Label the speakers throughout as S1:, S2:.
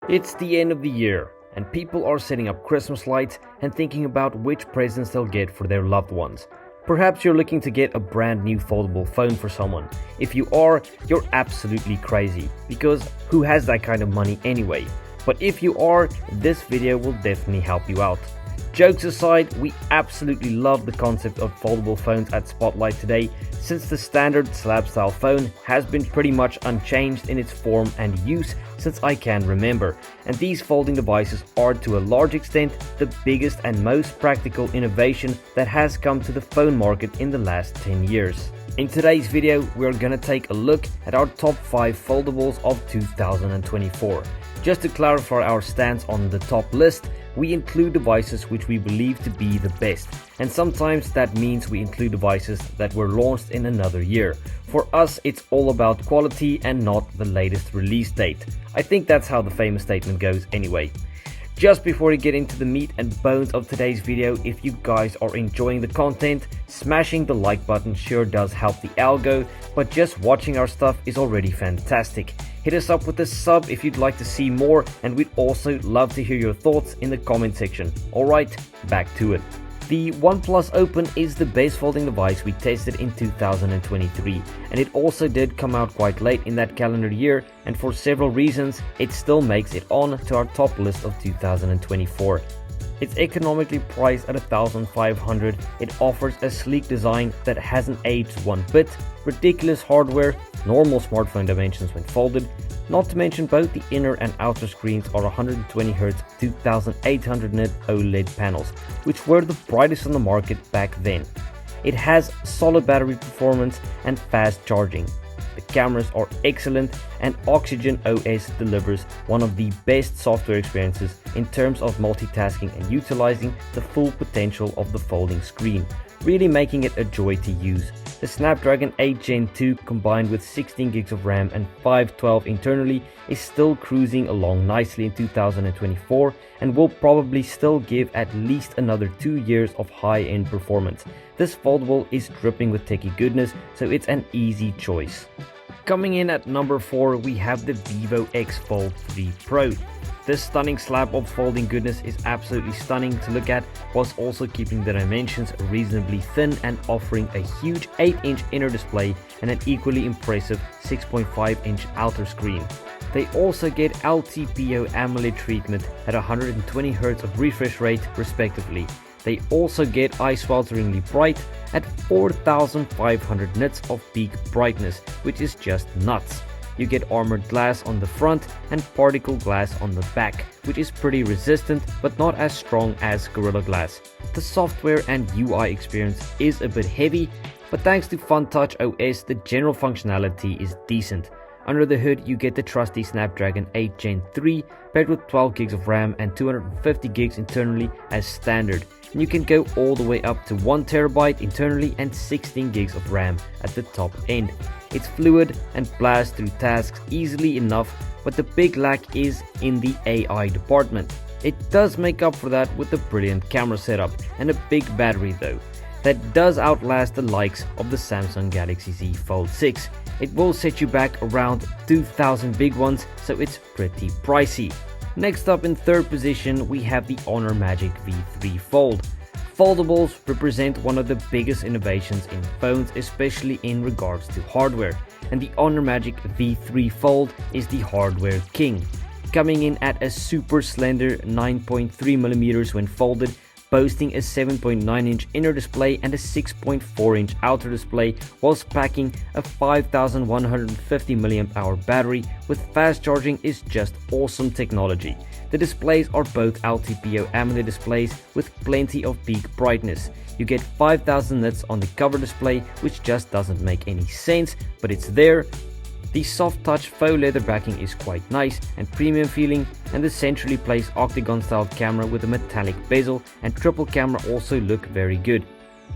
S1: It's the end of the year, and people are setting up Christmas lights and thinking about which presents they'll get for their loved ones. Perhaps you're looking to get a brand new foldable phone for someone. If you are, you're absolutely crazy, because who has that kind of money anyway? But if you are, this video will definitely help you out. Jokes aside, we absolutely love the concept of foldable phones at Spotlight today, since the standard slab style phone has been pretty much unchanged in its form and use since I can remember, and these folding devices are to a large extent the biggest and most practical innovation that has come to the phone market in the last 10 years. In today's video, we're gonna take a look at our top 5 foldables of 2024. Just to clarify our stance on the top list, we include devices which we believe to be the best, and sometimes that means we include devices that were launched in another year. For us, it's all about quality and not the latest release date. I think that's how the famous statement goes anyway. Just before we get into the meat and bones of today's video, if you guys are enjoying the content, smashing the like button sure does help the algo, but just watching our stuff is already fantastic. Hit us up with a sub if you'd like to see more, and we'd also love to hear your thoughts in the comment section. Alright, back to it. The OnePlus Open is the best folding device we tested in 2023, and it also did come out quite late in that calendar year, and for several reasons it still makes it on to our top list of 2024. It's economically priced at $1,500, it offers a sleek design that hasn't aged one bit, ridiculous hardware, normal smartphone dimensions when folded, not to mention both the inner and outer screens are 120Hz 2800 nit OLED panels, which were the brightest on the market back then. It has solid battery performance and fast charging. The cameras are excellent, and Oxygen OS delivers one of the best software experiences in terms of multitasking and utilizing the full potential of the folding screen, really making it a joy to use. The Snapdragon 8 Gen 2 combined with 16GB of RAM and 512 internally is still cruising along nicely in 2024 and will probably still give at least another 2 years of high-end performance. This foldable is dripping with techie goodness, so it's an easy choice. Coming in at number 4, we have the Vivo X Fold 3 Pro. This stunning slab of folding goodness is absolutely stunning to look at, whilst also keeping the dimensions reasonably thin and offering a huge 8-inch inner display and an equally impressive 6.5-inch outer screen. They also get LTPO AMOLED treatment at 120Hz of refresh rate respectively. They also get eye-swelteringly bright at 4500 nits of peak brightness, which is just nuts. You get armored glass on the front and particle glass on the back, which is pretty resistant but not as strong as Gorilla Glass. The software and UI experience is a bit heavy, but thanks to FunTouch OS, the general functionality is decent. Under the hood, you get the trusty Snapdragon 8 Gen 3 paired with 12GB of RAM and 250GB internally as standard. And you can go all the way up to 1TB internally and 16GB of RAM at the top end. It's fluid and blasts through tasks easily enough, but the big lack is in the AI department. It does make up for that with a brilliant camera setup and a big battery though. That does outlast the likes of the Samsung Galaxy Z Fold 6. It will set you back around 2,000 big ones, so it's pretty pricey. Next up in third position, we have the Honor Magic V3 Fold. Foldables represent one of the biggest innovations in phones, especially in regards to hardware, and the Honor Magic V3 Fold is the hardware king, coming in at a super slender 9.3mm when folded, boasting a 7.9-inch inner display and a 6.4-inch outer display, whilst packing a 5150 mAh battery with fast charging is just awesome technology. The displays are both LTPO AMOLED displays with plenty of peak brightness. You get 5000 nits on the cover display, which just doesn't make any sense, but it's there. The soft touch faux leather backing is quite nice and premium feeling, and the centrally placed octagon styled camera with a metallic bezel and triple camera also look very good.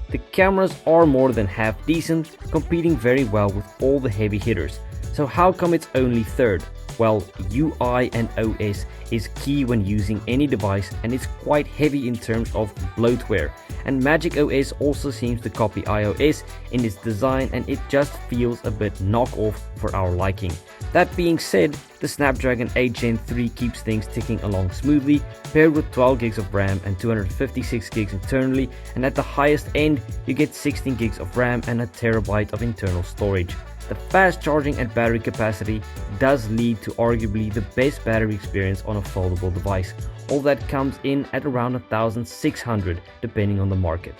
S1: The cameras are more than half decent, competing very well with all the heavy hitters. So how come it's only third? Well, UI and OS is key when using any device, and it's quite heavy in terms of bloatware. And Magic OS also seems to copy iOS in its design, and it just feels a bit knockoff for our liking. That being said, the Snapdragon 8 Gen 3 keeps things ticking along smoothly, paired with 12 gigs of RAM and 256 gigs internally, and at the highest end you get 16 gigs of RAM and a terabyte of internal storage. The fast charging and battery capacity does lead to arguably the best battery experience on a foldable device. All that comes in at around 1,600 depending on the market.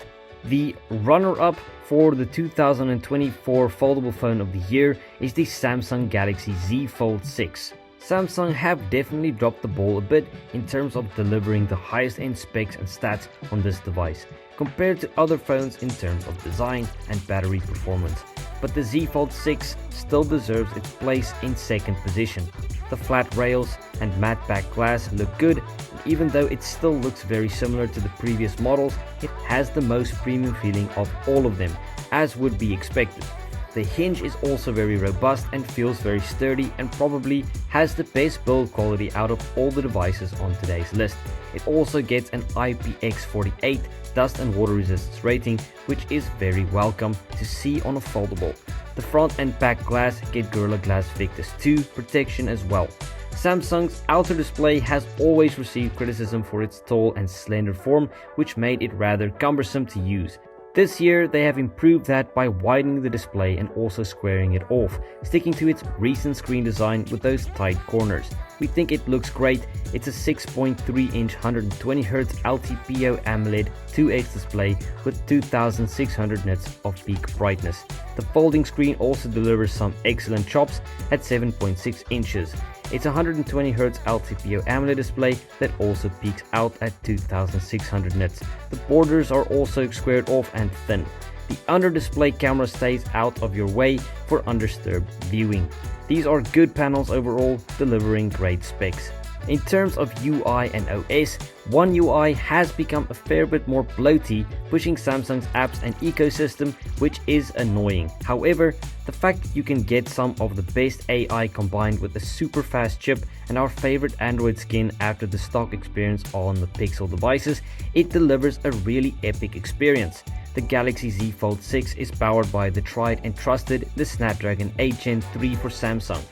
S1: The runner-up for the 2024 foldable phone of the year is the Samsung Galaxy Z Fold 6. Samsung have definitely dropped the ball a bit in terms of delivering the highest end specs and stats on this device, compared to other phones in terms of design and battery performance. But the Z Fold 6 still deserves its place in second position. The flat rails and matte back glass look good. Even though it still looks very similar to the previous models, it has the most premium feeling of all of them, as would be expected. The hinge is also very robust and feels very sturdy, and probably has the best build quality out of all the devices on today's list. It also gets an IPX48 dust and water resistance rating, which is very welcome to see on a foldable. The front and back glass get Gorilla Glass Victus 2 protection as well. Samsung's outer display has always received criticism for its tall and slender form, which made it rather cumbersome to use. This year they have improved that by widening the display and also squaring it off, sticking to its recent screen design with those tight corners. We think it looks great. It's a 6.3-inch 120Hz LTPO AMOLED 2X display with 2600 nits of peak brightness. The folding screen also delivers some excellent chops at 7.6 inches. It's a 120Hz LTPO AMOLED display that also peaks out at 2600 nits. The borders are also squared off and thin. The under-display camera stays out of your way for undisturbed viewing. These are good panels overall, delivering great specs. In terms of UI and OS, One UI has become a fair bit more bloaty, pushing Samsung's apps and ecosystem, which is annoying. However, the fact that you can get some of the best AI combined with a super fast chip and our favorite Android skin after the stock experience on the Pixel devices, it delivers a really epic experience. The Galaxy Z Fold 6 is powered by the tried and trusted the Snapdragon 8 Gen 3 for Samsung.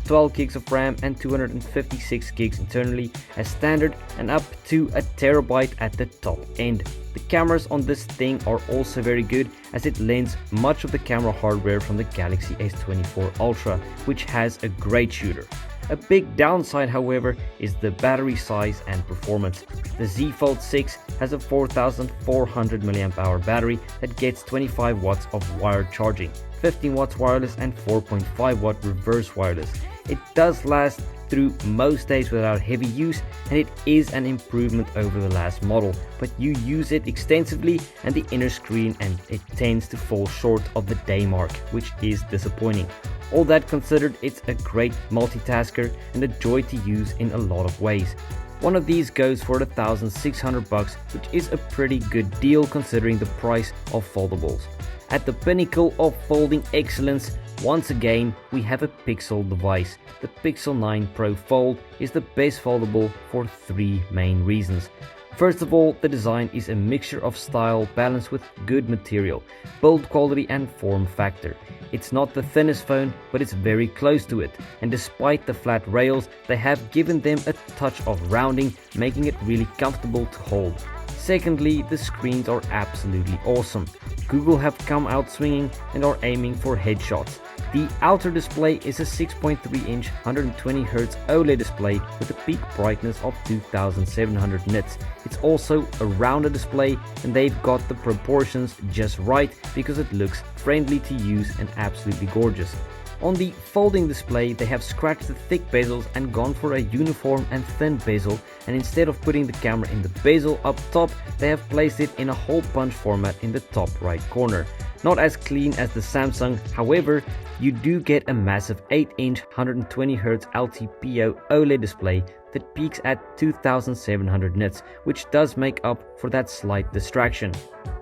S1: 12 gigs of RAM and 256 gigs internally as standard, and up to a terabyte at the top end. The cameras on this thing are also very good, as it lends much of the camera hardware from the Galaxy S24 Ultra, which has a great shooter. A big downside, however, is the battery size and performance. The Z Fold 6 has a 4400 mAh battery that gets 25 watts of wired charging, 15 watts wireless and 4.5 watt reverse wireless. It does last through most days without heavy use, and it is an improvement over the last model, but you use it extensively and the inner screen and it tends to fall short of the day mark, which is disappointing. All that considered, it's a great multitasker and a joy to use in a lot of ways. One of these goes for $1,600, which is a pretty good deal considering the price of foldables. At the pinnacle of folding excellence, once again, we have a Pixel device. The Pixel 9 Pro Fold is the best foldable for three main reasons. First of all, the design is a mixture of style balanced with good material, build quality and form factor. It's not the thinnest phone, but it's very close to it, and despite the flat rails, they have given them a touch of rounding, making it really comfortable to hold. Secondly, the screens are absolutely awesome. Google have come out swinging and are aiming for headshots. The outer display is a 6.3-inch 120Hz OLED display with a peak brightness of 2700 nits. It's also a rounded display, and they've got the proportions just right because it looks friendly to use and absolutely gorgeous. On the folding display, they have scratched the thick bezels and gone for a uniform and thin bezel, and instead of putting the camera in the bezel up top, they have placed it in a hole punch format in the top right corner. Not as clean as the Samsung, however, you do get a massive 8-inch 120Hz LTPO OLED display that peaks at 2700 nits, which does make up for that slight distraction.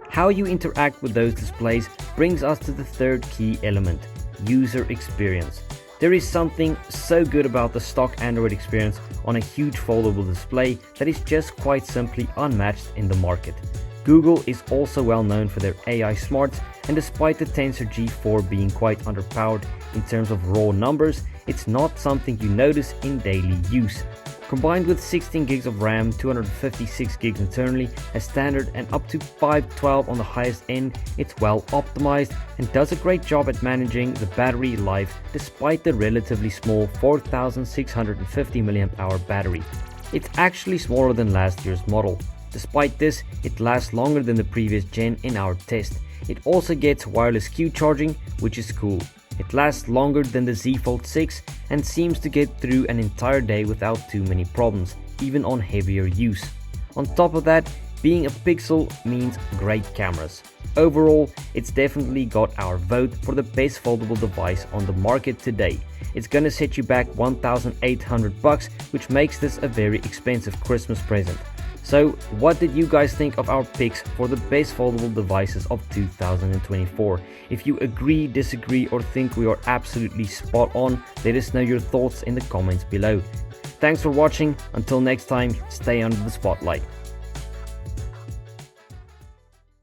S1: How you interact with those displays brings us to the third key element: user experience. There is something so good about the stock Android experience on a huge foldable display that is just quite simply unmatched in the market. Google is also well known for their AI smarts, and despite the Tensor G4 being quite underpowered in terms of raw numbers, it's not something you notice in daily use. Combined with 16 gigs of RAM, 256 gigs internally as standard and up to 512 on the highest end, it's well optimized and does a great job at managing the battery life despite the relatively small 4650 mAh battery. It's actually smaller than last year's model. Despite this, it lasts longer than the previous gen in our test. It also gets wireless Q charging, which is cool. It lasts longer than the Z Fold 6 and seems to get through an entire day without too many problems, even on heavier use. On top of that, being a Pixel means great cameras. Overall, it's definitely got our vote for the best foldable device on the market today. It's gonna set you back $1,800, which makes this a very expensive Christmas present. So, what did you guys think of our picks for the best foldable devices of 2024? If you agree, disagree, or think we are absolutely spot on, let us know your thoughts in the comments below. Thanks for watching. Until next time, stay under the spotlight.